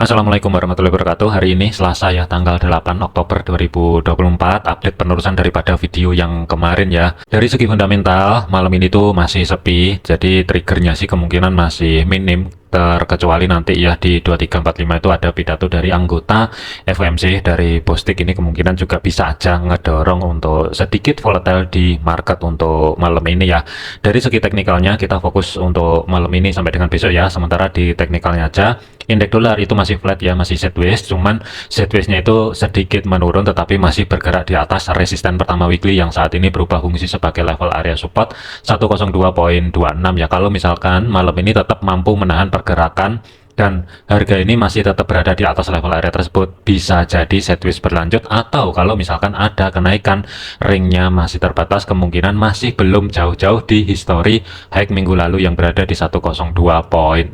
Assalamualaikum warahmatullahi wabarakatuh. Hari ini Selasa ya, tanggal 8 Oktober 2024. Update penerusan daripada video yang kemarin ya. Dari segi fundamental, malam ini tuh masih sepi. Jadi triggernya sih kemungkinan masih minim. Terkecuali nanti ya di 2345 itu ada pidato dari anggota FOMC dari Bostik. Ini kemungkinan juga bisa aja ngedorong untuk sedikit volatile di market untuk malam ini ya. Dari segi teknikalnya kita fokus untuk malam ini sampai dengan besok ya. Sementara di teknikalnya aja, indeks dolar itu masih flat ya, masih sideways, cuman sideways-nya itu sedikit menurun tetapi masih bergerak di atas resisten pertama weekly yang saat ini berubah fungsi sebagai level area support 102.26 ya. Kalau misalkan malam ini tetap mampu menahan pergerakan dan harga ini masih tetap berada di atas level area tersebut, bisa jadi sideways berlanjut, atau kalau misalkan ada kenaikan ringnya masih terbatas, kemungkinan masih belum jauh-jauh di histori high minggu lalu yang berada di 102.67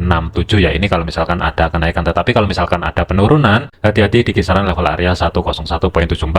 ya. Ini kalau misalkan ada kenaikan, tetapi kalau misalkan ada penurunan, hati-hati di kisaran level area 101.74.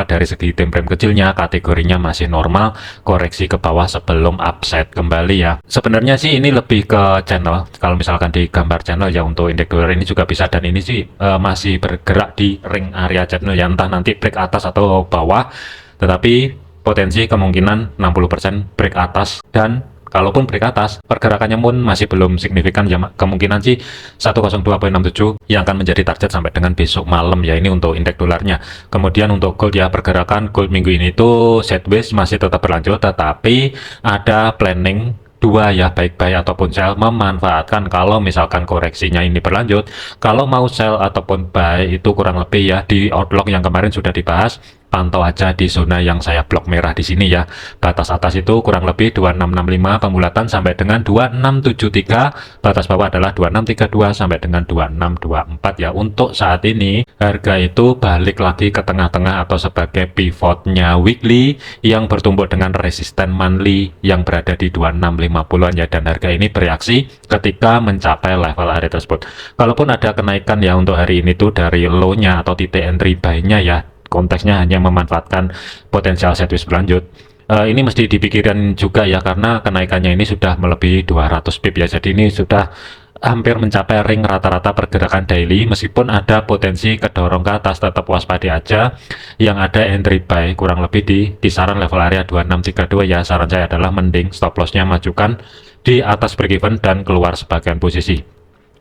Dari segi time frame kecilnya kategorinya masih normal, koreksi ke bawah sebelum upside kembali ya. Sebenarnya sih ini lebih ke channel, kalau misalkan di gambar channel ya, untuk indeks dolar ini juga bisa, dan ini sih masih bergerak di ring area channel ya, entah nanti break atas atau bawah, tetapi potensi kemungkinan 60% break atas, dan kalaupun break atas pergerakannya pun masih belum signifikan ya, kemungkinan sih 102.67 yang akan menjadi target sampai dengan besok malam ya. Ini untuk indeks dolarnya. Kemudian untuk gold ya, pergerakan gold minggu ini tuh sideways masih tetap berlanjut, tetapi ada planning dua ya, baik buy ataupun sell, memanfaatkan kalau misalkan koreksinya ini berlanjut. Kalau mau sell ataupun buy itu kurang lebih ya, di outlook yang kemarin sudah dibahas, pantau aja di zona yang saya blok merah di sini ya. Batas atas itu kurang lebih 2665 pembulatan sampai dengan 2673, batas bawah adalah 2632 sampai dengan 2624 ya. Untuk saat ini harga itu balik lagi ke tengah-tengah atau sebagai pivotnya weekly yang bertumbuk dengan resisten monthly yang berada di 2650-an ya, dan harga ini bereaksi ketika mencapai level area tersebut. Kalaupun ada kenaikan ya untuk hari ini tuh dari low-nya atau titik entry buy-nya ya, konteksnya hanya memanfaatkan potensial sideways berlanjut. Ini mesti dipikirkan juga ya, karena kenaikannya ini sudah melebihi 200 pip ya, jadi ini sudah hampir mencapai ring rata-rata pergerakan daily. Meskipun ada potensi kedorong ke atas, tetap waspada aja. Yang ada entry buy kurang lebih di kisaran level area 2632 ya. Saran saya adalah mending stop loss-nya majukan di atas break even dan keluar sebagian posisi.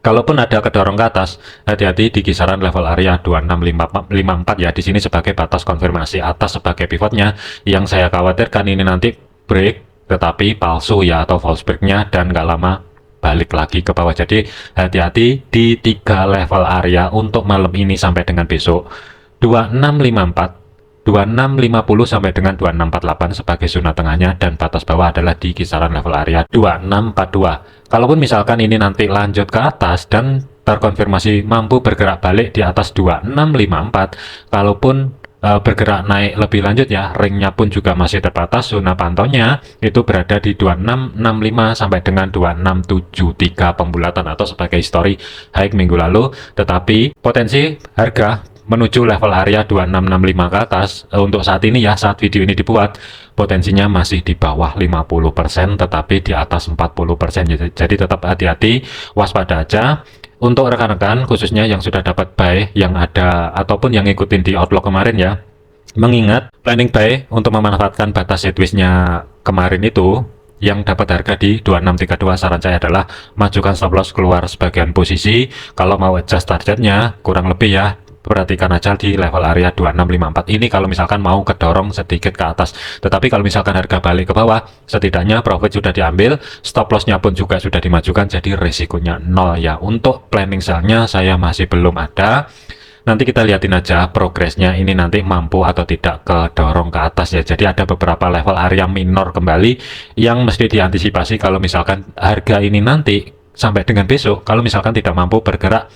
Kalaupun ada kedorong ke atas, hati-hati di kisaran level area 2654 ya. Di sini sebagai batas konfirmasi atas sebagai pivotnya. Yang saya khawatirkan ini nanti break tetapi palsu ya, atau false breaknya, dan nggak lama balik lagi ke bawah. Jadi hati-hati di tiga level area untuk malam ini sampai dengan besok: 2654, 2650 sampai dengan 2648 sebagai zona tengahnya, dan batas bawah adalah di kisaran level area 2642. Kalaupun misalkan ini nanti lanjut ke atas dan terkonfirmasi mampu bergerak balik di atas 2654, kalaupun bergerak naik lebih lanjut ya, ringnya pun juga masih terbatas. Zona pantaunya itu berada di 2665 sampai dengan 2673 pembulatan atau sebagai histori high minggu lalu, tetapi potensi harga menuju level area 2665 ke atas untuk saat ini ya, saat video ini dibuat, potensinya masih di bawah 50%, tetapi di atas 40% ya. Jadi tetap hati-hati, waspada aja. Untuk rekan-rekan khususnya yang sudah dapat buy yang ada ataupun yang ngikutin di outlook kemarin ya, mengingat planning buy untuk memanfaatkan batas sideways-nya kemarin itu yang dapat harga di 2632, saran saya adalah majukan stop loss keluar sebagian posisi. Kalau mau adjust targetnya kurang lebih ya, perhatikan aja di level area 2654 ini kalau misalkan mau kedorong sedikit ke atas. Tetapi kalau misalkan harga balik ke bawah, setidaknya profit sudah diambil, stop lossnya pun juga sudah dimajukan, jadi risikonya nol ya. Untuk planning sell-nya saya masih belum ada. Nanti kita lihatin aja progresnya ini nanti mampu atau tidak kedorong ke atas ya. Jadi ada beberapa level area minor kembali yang mesti diantisipasi kalau misalkan harga ini nanti sampai dengan besok, kalau misalkan tidak mampu bergerak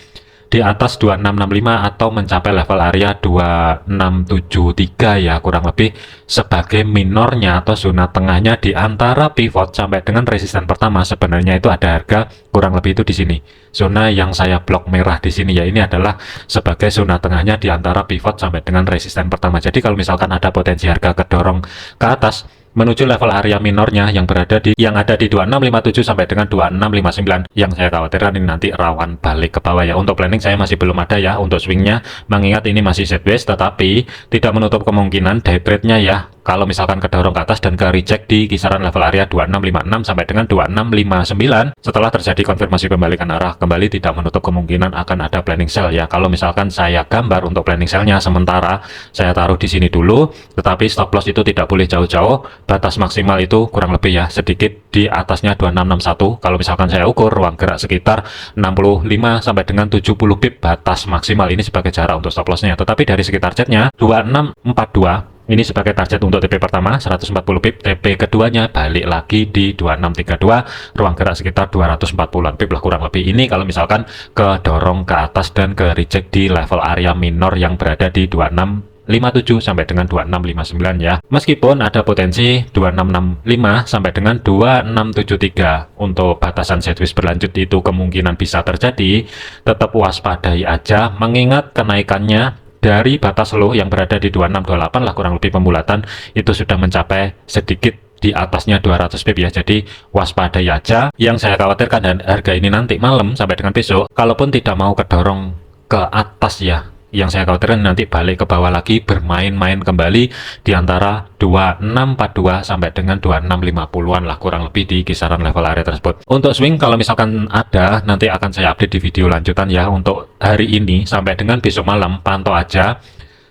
di atas 2665 atau mencapai level area 2673 ya, kurang lebih sebagai minornya atau zona tengahnya di antara pivot sampai dengan resisten pertama. Sebenarnya itu ada harga kurang lebih itu di sini, zona yang saya blok merah di sini ya. Ini adalah sebagai zona tengahnya di antara pivot sampai dengan resisten pertama. Jadi kalau misalkan ada potensi harga kedorong ke atas, menuju level area minornya yang ada di 2657 sampai dengan 2659, yang saya khawatirkan ini nanti rawan balik ke bawah ya. Untuk planning saya masih belum ada ya untuk swingnya, mengingat ini masih sideways, tetapi tidak menutup kemungkinan day trade-nya ya kalau misalkan kedorong ke atas dan ke reject di kisaran level area 2656 sampai dengan 2659 setelah terjadi konfirmasi pembalikan arah kembali, tidak menutup kemungkinan akan ada planning sell ya. Kalau misalkan saya gambar untuk planning sell-nya, sementara saya taruh di sini dulu, tetapi stop loss itu tidak boleh jauh-jauh, batas maksimal itu kurang lebih ya sedikit di atasnya 2661. Kalau misalkan saya ukur ruang gerak sekitar 65 sampai dengan 70 pip batas maksimal ini sebagai jarak untuk stop loss-nya. Tetapi dari segi targetnya 2642 ini sebagai target untuk TP pertama 140 pip, TP keduanya balik lagi di 2632, ruang gerak sekitar 240-an pip lah kurang lebih. Ini kalau misalkan kedorong ke atas dan ke reject di level area minor yang berada di 2657 sampai dengan 2659 ya. Meskipun ada potensi 2665 sampai dengan 2673 untuk batasan sideways berlanjut itu kemungkinan bisa terjadi, tetap waspadai aja mengingat kenaikannya dari batas low yang berada di 2628 lah kurang lebih pembulatan itu sudah mencapai sedikit di atasnya 200 pip ya. Jadi waspadai aja. Yang saya khawatirkan dan harga ini nanti malam sampai dengan besok, kalaupun tidak mau kedorong ke atas ya, yang saya khawatirkan nanti balik ke bawah lagi, bermain-main kembali di antara 2642 sampai dengan 2650-an lah kurang lebih di kisaran level area tersebut. Untuk swing kalau misalkan ada, nanti akan saya update di video lanjutan ya. Untuk hari ini sampai dengan besok malam pantau aja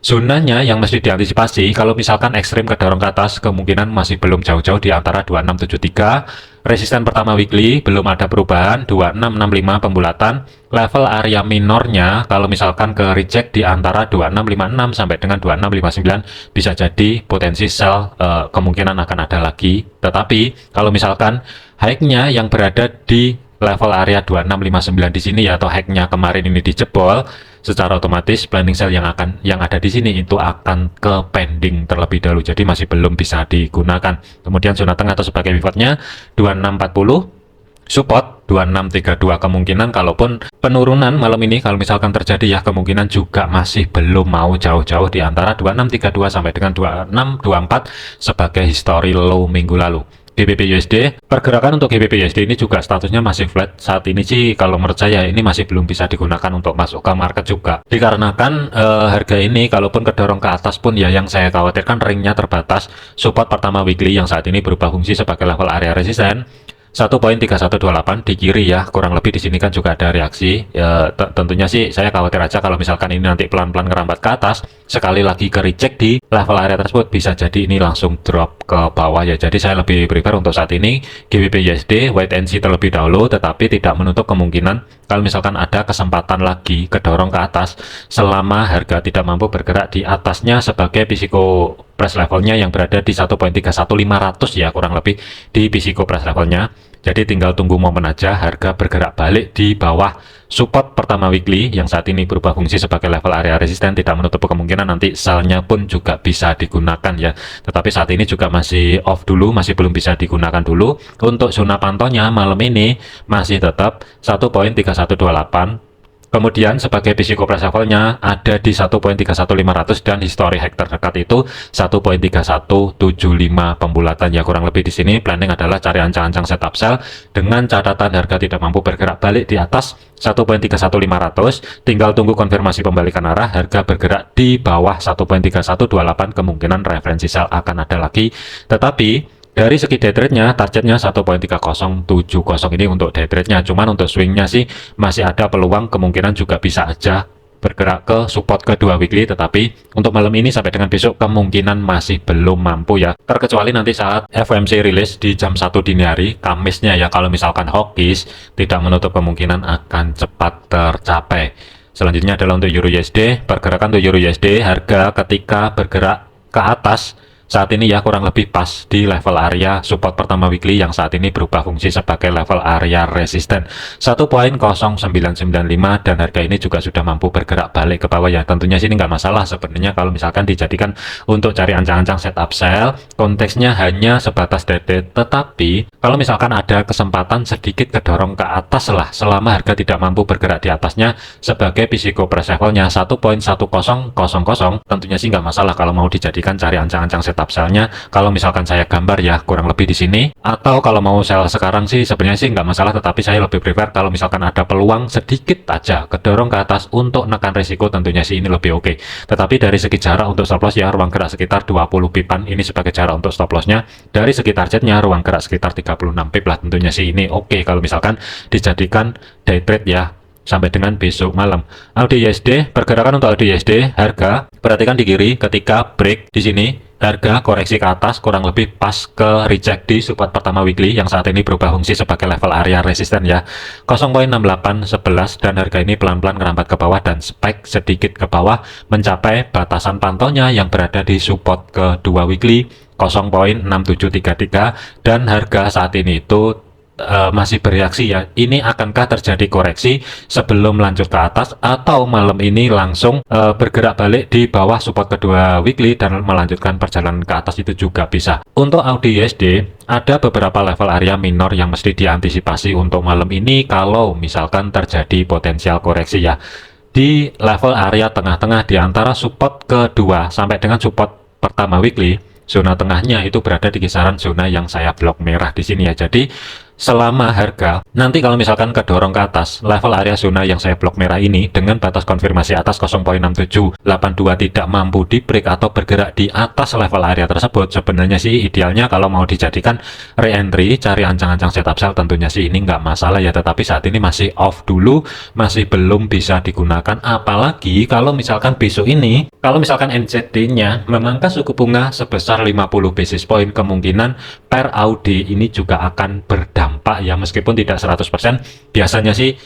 zonanya yang mesti diantisipasi. Kalau misalkan ekstrim kedorong ke atas, kemungkinan masih belum jauh-jauh di antara 2673. Resisten pertama weekly belum ada perubahan, 2665 pembulatan. Level area minornya kalau misalkan ke reject di antara 2656 sampai dengan 2659 bisa jadi potensi sell, kemungkinan akan ada lagi. Tetapi kalau misalkan high-nya yang berada di level area 2659 di sini ya, atau hack-nya kemarin ini dijebol, secara otomatis planning sell yang ada di sini itu akan ke pending terlebih dahulu, jadi masih belum bisa digunakan. Kemudian zona tengah atau sebagai pivotnya 2640, support 2632. Kemungkinan kalaupun penurunan malam ini kalau misalkan terjadi ya, kemungkinan juga masih belum mau jauh-jauh di antara 2632 sampai dengan 2624 sebagai history low minggu lalu. GBP USD, pergerakan untuk GBP USD ini juga statusnya masih flat saat ini sih. Kalau menurut saya ini masih belum bisa digunakan untuk masuk ke market juga, dikarenakan harga ini kalaupun kedorong ke atas pun ya, yang saya khawatirkan ringnya terbatas. Support pertama weekly yang saat ini berubah fungsi sebagai level area resisten 1.3128 di kiri ya, kurang lebih di sini kan juga ada reaksi ya. Tentunya sih saya khawatir aja kalau misalkan ini nanti pelan-pelan ngerambat ke atas, sekali lagi ke reject di level area tersebut, bisa jadi ini langsung drop ke bawah ya. Jadi saya lebih prefer untuk saat ini GBP USD wait and see terlebih dahulu, tetapi tidak menutup kemungkinan kalau misalkan ada kesempatan lagi kedorong ke atas selama harga tidak mampu bergerak di atasnya sebagai physical price levelnya yang berada di 1.31500 ya, kurang lebih di physical price levelnya. Jadi tinggal tunggu momen aja harga bergerak balik di bawah support pertama weekly yang saat ini berubah fungsi sebagai level area resisten. Tidak menutup kemungkinan nanti sell-nya pun juga bisa digunakan ya, tetapi saat ini juga masih off dulu, masih belum bisa digunakan dulu. Untuk zona pantaunya malam ini masih tetap 1.3128. Kemudian sebagai physical price levelnya ada di 1.31500 dan history hack terdekat itu 1.3175 pembulatan ya. Kurang lebih di sini planning adalah cari ancang-ancang setup sell dengan catatan harga tidak mampu bergerak balik di atas 1.31500. Tinggal tunggu konfirmasi pembalikan arah, harga bergerak di bawah 1.3128, kemungkinan referensi sell akan ada lagi. Tetapi dari segi day trade-nya, targetnya 1.3070 ini untuk day trade-nya. Cuman untuk swing-nya sih masih ada peluang, kemungkinan juga bisa aja bergerak ke support kedua weekly. Tetapi untuk malam ini sampai dengan besok kemungkinan masih belum mampu ya. Terkecuali nanti saat FOMC rilis di jam 1 dini hari, Kamisnya ya. Kalau misalkan hawkish, tidak menutup kemungkinan akan cepat tercapai. Selanjutnya adalah untuk Euro USD. Pergerakan untuk Euro USD, harga ketika bergerak ke atas saat ini ya kurang lebih pas di level area support pertama weekly yang saat ini berubah fungsi sebagai level area resisten 1.0995, dan harga ini juga sudah mampu bergerak balik ke bawah ya. Tentunya sini nggak masalah sebenarnya kalau misalkan dijadikan untuk cari ancang-ancang setup sell, konteksnya hanya sebatas DD. Tetapi kalau misalkan ada kesempatan sedikit kedorong ke atas lah selama harga tidak mampu bergerak di atasnya sebagai physical price levelnya 1.1000, tentunya sih nggak masalah kalau mau dijadikan cari ancang-ancang setup setup sell-nya. Kalau misalkan saya gambar ya kurang lebih di sini, atau kalau mau sell sekarang sih sebenarnya sih nggak masalah, tetapi saya lebih prefer kalau misalkan ada peluang sedikit aja kedorong ke atas untuk nekan risiko, tentunya sih ini lebih oke. Tetapi dari segi jarak untuk stop loss ya ruang gerak sekitar 20 pipan ini sebagai jarak untuk stop lossnya. Dari segi targetnya ruang gerak sekitar 36 pip lah, tentunya sih ini oke kalau misalkan dijadikan day trade ya sampai dengan besok malam. AUD/USD, pergerakan untuk AUD/USD harga perhatikan di kiri ketika break di sini harga koreksi ke atas kurang lebih pas ke reject di support pertama weekly yang saat ini berubah fungsi sebagai level area resisten ya 0.6811, dan harga ini pelan-pelan merambat ke bawah dan spike sedikit ke bawah mencapai batasan pantaunya yang berada di support kedua weekly 0.6733, dan harga saat ini itu masih bereaksi ya. Ini akankah terjadi koreksi sebelum lanjut ke atas, atau malam ini langsung bergerak balik di bawah support kedua weekly dan melanjutkan perjalanan ke atas, itu juga bisa. Untuk AUD/USD ada beberapa level area minor yang mesti diantisipasi untuk malam ini kalau misalkan terjadi potensial koreksi ya. Di level area tengah-tengah di antara support kedua sampai dengan support pertama weekly, zona tengahnya itu berada di kisaran zona yang saya blok merah di sini ya. Jadi selama harga nanti kalau misalkan kedorong ke atas level area zona yang saya blok merah ini dengan batas konfirmasi atas 0.6782 tidak mampu di break atau bergerak di atas level area tersebut, sebenarnya sih idealnya kalau mau dijadikan re-entry cari ancang-ancang setup sell, tentunya sih ini nggak masalah ya. Tetapi saat ini masih off dulu, masih belum bisa digunakan, apalagi kalau misalkan besok ini kalau misalkan NZD-nya memangkas suku bunga sebesar 50 basis point, kemungkinan per AUD ini juga akan berdampak ya, meskipun tidak 100%. Biasanya sih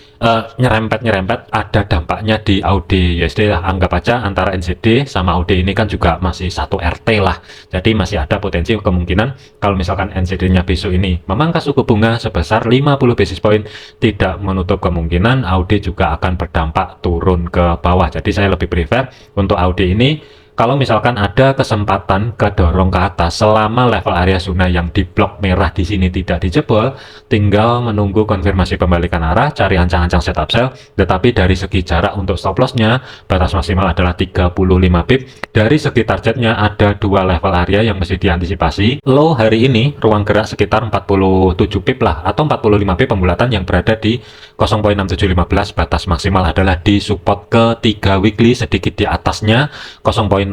nyerempet-nyerempet ada dampaknya di AUD/USD lah. Anggap aja antara NZD sama AUD ini kan juga masih satu RT lah, jadi masih ada potensi kemungkinan kalau misalkan NZD-nya besok ini memangkas suku bunga sebesar 50 basis point, tidak menutup kemungkinan AUD juga akan berdampak turun ke bawah. Jadi saya lebih prefer untuk AUD ini kalau misalkan ada kesempatan kedorong ke atas selama level area zona yang di blok merah di sini tidak dijebol, tinggal menunggu konfirmasi pembalikan arah, cari ancang-ancang setup sell. Tetapi dari segi jarak untuk stop lossnya batas maksimal adalah 35 pip. Dari segi targetnya ada dua level area yang mesti diantisipasi. Low hari ini ruang gerak sekitar 47 pip lah, atau 45 pip pembulatan yang berada di 0.6715. Batas maksimal adalah di support ketiga weekly sedikit di atasnya 0.6656,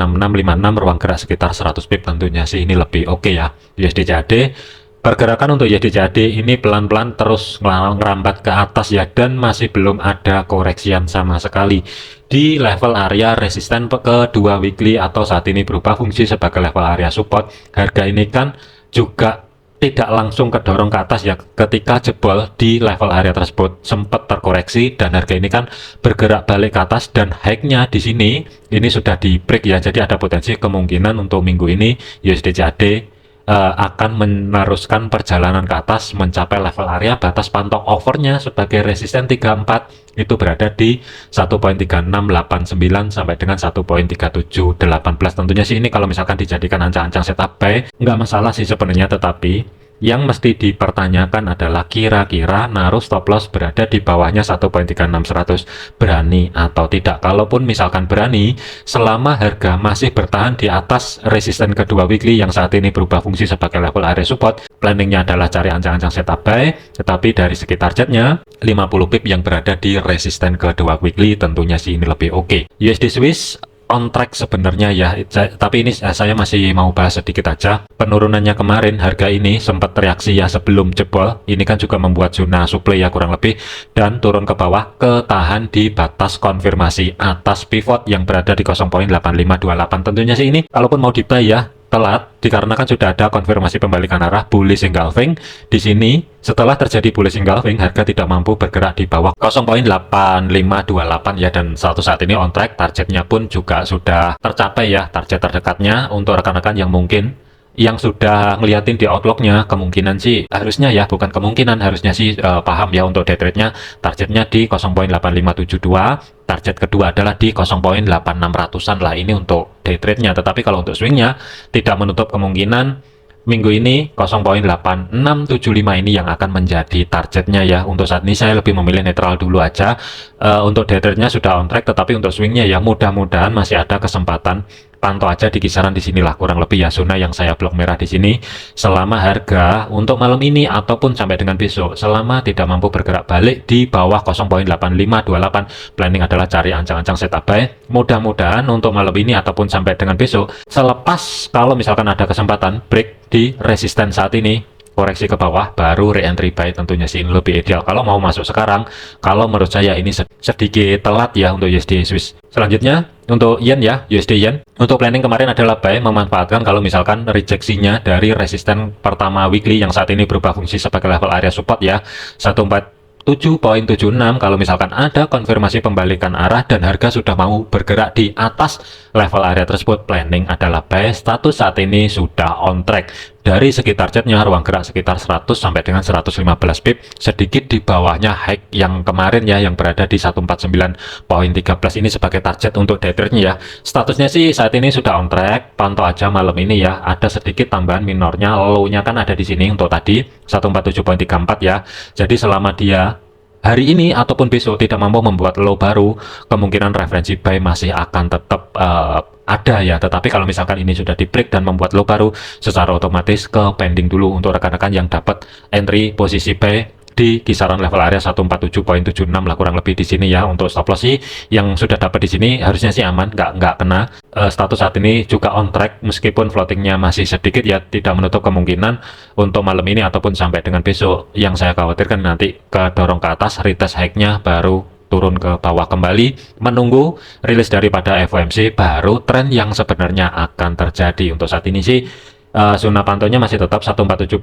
ruang gerak sekitar 100 pip, tentunya sih ini lebih oke ya. USD/CAD, pergerakan untuk USD/CAD ini pelan-pelan terus ngerambat ke atas ya, dan masih belum ada koreksian sama sekali di level area resisten kedua weekly, atau saat ini berubah fungsi sebagai level area support. Harga ini kan juga tidak langsung kedorong ke atas ya, ketika jebol di level area tersebut sempat terkoreksi dan harga ini kan bergerak balik ke atas, dan high-nya di sini ini sudah di break ya. Jadi ada potensi kemungkinan untuk minggu ini USD/CAD akan meneruskan perjalanan ke atas mencapai level area batas pantau overnya sebagai resisten 34, itu berada di 1.3689 sampai dengan 1.3718. Tentunya sih ini kalau misalkan dijadikan ancang-ancang setup buy nggak masalah sih sebenarnya, tetapi yang mesti dipertanyakan adalah kira-kira naruh stop loss berada di bawahnya 1.36100 berani atau tidak. Kalaupun misalkan berani, selama harga masih bertahan di atas resisten kedua weekly yang saat ini berubah fungsi sebagai level area support, planningnya adalah cari ancang-ancang setup buy. Tetapi dari segi targetnya 50 pip yang berada di resisten kedua weekly, tentunya sih ini lebih oke. USD Swiss on track sebenarnya ya, tapi ini saya masih mau bahas sedikit aja. Penurunannya kemarin harga ini sempat reaksi ya sebelum jebol, ini kan juga membuat zona supply ya kurang lebih, dan turun ke bawah ketahan di batas konfirmasi atas pivot yang berada di 0.8528. tentunya sih ini kalaupun mau di buy ya telat, dikarenakan sudah ada konfirmasi pembalikan arah bullish engulfing di sini. Setelah terjadi bullish engulfing, harga tidak mampu bergerak di bawah 0.8528 ya, dan saat ini on track. Targetnya pun juga sudah tercapai ya, target terdekatnya. Untuk rekan-rekan yang mungkin yang sudah ngeliatin di outlooknya, kemungkinan sih harusnya ya, bukan kemungkinan, harusnya sih paham ya untuk day trade-nya. Targetnya di 0.8572, target kedua adalah di 0.8600-an lah ini untuk day trade-nya. Tetapi kalau untuk swing-nya tidak menutup kemungkinan minggu ini 0.8675 ini yang akan menjadi targetnya ya. Untuk saat ini saya lebih memilih netral dulu aja. Untuk day trade-nya sudah on track, tetapi untuk swing-nya ya mudah-mudahan masih ada kesempatan pantau aja di kisaran di sinilah kurang lebih ya zona yang saya blok merah di sini selama harga untuk malam ini ataupun sampai dengan besok selama tidak mampu bergerak balik di bawah 0.8528. Planning adalah cari ancang-ancang setup buy. Mudah-mudahan untuk malam ini ataupun sampai dengan besok selepas kalau misalkan ada kesempatan break di resisten saat ini, koreksi ke bawah baru re-entry buy, tentunya sih ini lebih ideal kalau mau masuk sekarang. Kalau menurut saya ini sedikit telat ya untuk USD Swiss. Selanjutnya untuk yen ya, USD yen untuk planning kemarin adalah buy, memanfaatkan kalau misalkan rejeksinya dari resisten pertama weekly yang saat ini berubah fungsi sebagai level area support ya 147.76. Kalau misalkan ada konfirmasi pembalikan arah dan harga sudah mau bergerak di atas level area tersebut, planning adalah buy. Status saat ini sudah on track. Dari segi targetnya ruang gerak sekitar 100 sampai dengan 115 pip, sedikit di bawahnya high yang kemarin ya yang berada di 149.13 ini sebagai target untuk day trade-nya ya. Statusnya sih saat ini sudah on track, pantau aja malam ini ya. Ada sedikit tambahan minornya, low-nya kan ada di sini untuk tadi 147.34 ya. Jadi selama dia hari ini ataupun besok tidak mampu membuat low baru, kemungkinan referensi buy masih akan tetap ada ya. Tetapi kalau misalkan ini sudah di break dan membuat low baru, secara otomatis ke pending dulu untuk rekan-rekan yang dapat entry posisi buy di kisaran level area 147.76 lah kurang lebih di sini ya. Untuk stop loss sih yang sudah dapat di sini harusnya sih aman, nggak kena. Status saat ini juga on track meskipun floatingnya masih sedikit ya, tidak menutup kemungkinan untuk malam ini ataupun sampai dengan besok. Yang saya khawatirkan nanti kedorong ke atas, retest high-nya baru turun ke bawah kembali, menunggu rilis daripada FOMC baru tren yang sebenarnya akan terjadi. Untuk saat ini sih zona pantaunya masih tetap 147.34,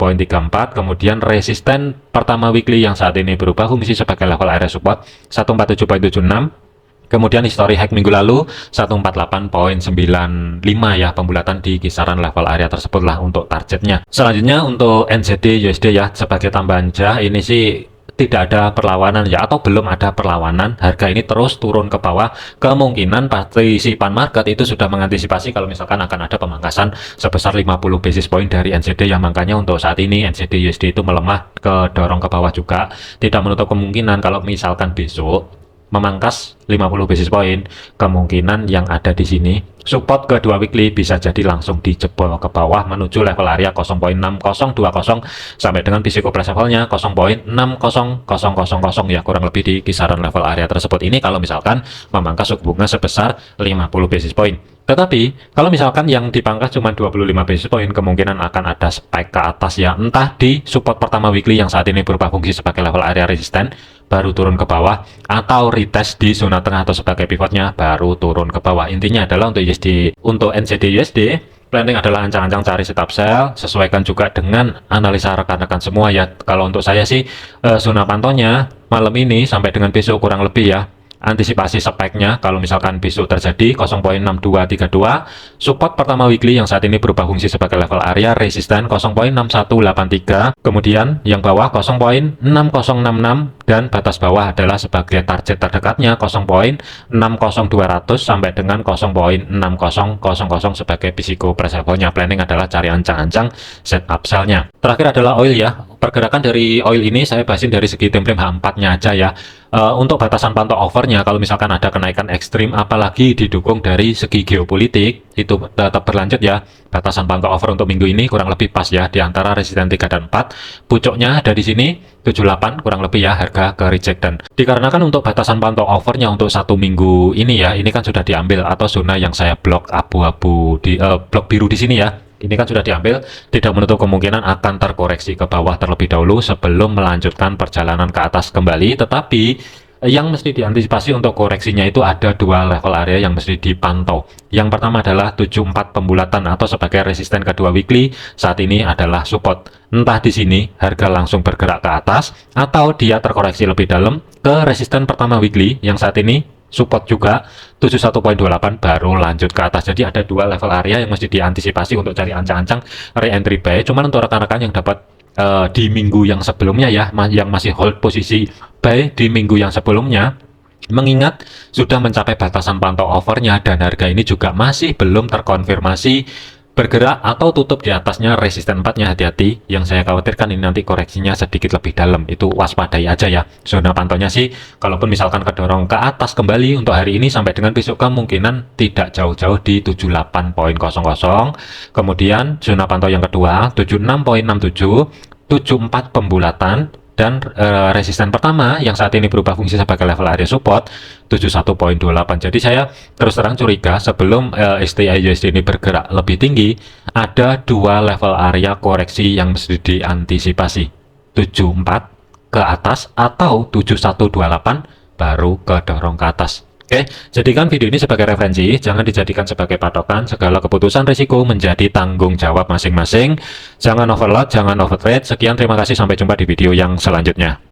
kemudian resisten pertama weekly yang saat ini berubah fungsi sebagai level area support 147.76, kemudian history high minggu lalu 148.95 ya, pembulatan di kisaran level area tersebut lah untuk targetnya. Selanjutnya untuk NZD USD ya, sebagai tambahan jah ini sih tidak ada perlawanan ya, atau belum ada perlawanan. Harga ini terus turun ke bawah, kemungkinan partisipan market itu sudah mengantisipasi kalau misalkan akan ada pemangkasan sebesar 50 basis point dari NZD yang makanya untuk saat ini NZD USD itu melemah ke dorong ke bawah juga. Tidak menutup kemungkinan kalau misalkan besok memangkas 50 basis point, kemungkinan yang ada di sini support kedua weekly bisa jadi langsung dijebol ke bawah menuju level area 0.6020 sampai dengan physical price levelnya 0.60000 ya, kurang lebih di kisaran level area tersebut. Ini kalau misalkan memangkas suku bunga sebesar 50 basis point. Tetapi kalau misalkan yang dipangkas cuma 25 basis point, kemungkinan akan ada spike ke atas ya, entah di support pertama weekly yang saat ini berubah fungsi sebagai level area resisten baru turun ke bawah, atau retest di zona tengah atau sebagai pivotnya baru turun ke bawah. Intinya adalah untuk USD, untuk NZD USD planning adalah ancang-ancang cari stop sell, sesuaikan juga dengan analisa rekan-rekan semua ya. Kalau untuk saya sih zona pantaunya malam ini sampai dengan besok kurang lebih ya, antisipasi spike-nya kalau misalkan besok terjadi 0.6232, support pertama weekly yang saat ini berubah fungsi sebagai level area resisten 0.6183, kemudian yang bawah 0.6066 dan batas bawah adalah sebagai target terdekatnya 0.60200 sampai dengan 0.6000 sebagai physical price levelnya. Planning adalah cari ancang-ancang setup sell-nya. Terakhir adalah oil ya. Pergerakan dari oil ini saya bahasin dari segi time frame H4-nya aja ya. Untuk batasan pantau overnya kalau misalkan ada kenaikan ekstrim apalagi didukung dari segi geopolitik itu tetap berlanjut ya. Batasan pantau over untuk minggu ini kurang lebih pas ya, di antara resisten 3 dan 4. Pucuknya ada di sini 78 kurang lebih ya, harga ke reject. Dan dikarenakan untuk batasan pantau overnya untuk satu minggu ini ya, ini kan sudah diambil atau zona yang saya blok abu-abu di blok biru di sini ya. Ini kan sudah diambil, tidak menutup kemungkinan akan terkoreksi ke bawah terlebih dahulu sebelum melanjutkan perjalanan ke atas kembali. Tetapi yang mesti diantisipasi untuk koreksinya itu ada dua level area yang mesti dipantau. Yang pertama adalah 74 pembulatan atau sebagai resisten kedua weekly, saat ini adalah support. Entah di sini harga langsung bergerak ke atas atau dia terkoreksi lebih dalam ke resisten pertama weekly yang saat ini support juga 71.28 baru lanjut ke atas. Jadi ada dua level area yang mesti diantisipasi untuk cari ancang-ancang re-entry buy. Cuman untuk rekan-rekan yang dapat di minggu yang sebelumnya ya, yang masih hold posisi buy di minggu yang sebelumnya, mengingat sudah mencapai batasan pantau overnya dan harga ini juga masih belum terkonfirmasi bergerak atau tutup di atasnya resisten 4-nya, hati-hati. Yang saya khawatirkan ini nanti koreksinya sedikit lebih dalam, itu waspadai aja ya. Zona pantaunya sih kalaupun misalkan kedorong ke atas kembali untuk hari ini sampai dengan besok, kemungkinan tidak jauh-jauh di 78.00. Kemudian zona pantau yang kedua 76.67, 74 pembulatan, dan resisten pertama yang saat ini berubah fungsi sebagai level area support 71.28. Jadi saya terus terang curiga sebelum STI USD ini bergerak lebih tinggi, ada dua level area koreksi yang mesti diantisipasi, 74 ke atas atau 7128 baru kedorong ke atas. Oke, jadikan video ini sebagai referensi, jangan dijadikan sebagai patokan. Segala keputusan risiko menjadi tanggung jawab masing-masing. Jangan overload, jangan overtrade. Sekian, terima kasih, sampai jumpa di video yang selanjutnya.